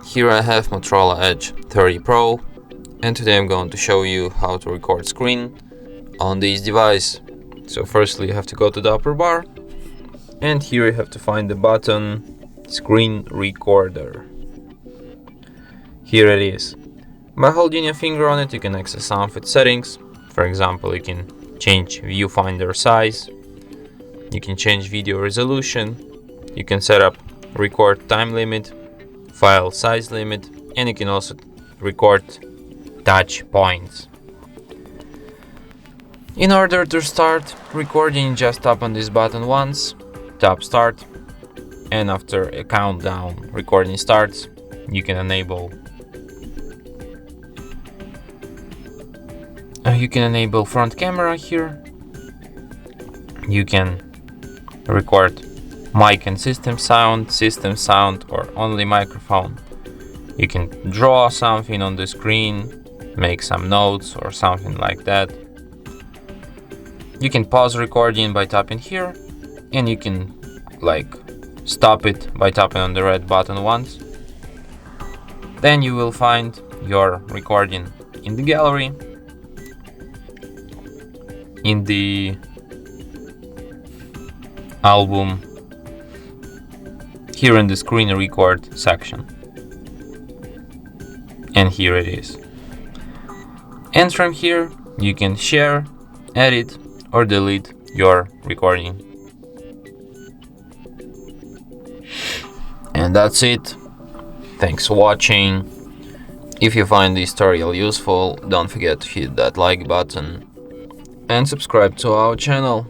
Here I have Motorola Edge 30 Pro, and today I'm going to show you how to record screen on this device. So firstly you have to go to the upper bar, and here you have to find the button Screen Recorder. Here it is. By holding your finger on it you can access some of its settings. For example, you can change viewfinder size, you can change video resolution, you can set up record time limit, file size limit, and you can also record touch points. In order to start recording, just tap on this button once, tap start, and after a countdown recording starts, you can enable front camera here. You can record mic and system sound, or only microphone. You can draw something on the screen, make some notes or something like that. You can pause recording by tapping here, and you can stop it by tapping on the red button once. Then you will find your recording in the gallery, in the album, here in the screen record section, and here it is. And from here you can share, edit, or delete your recording. And that's it. Thanks for watching. If you find this tutorial useful, don't forget to hit that like button and subscribe to our channel.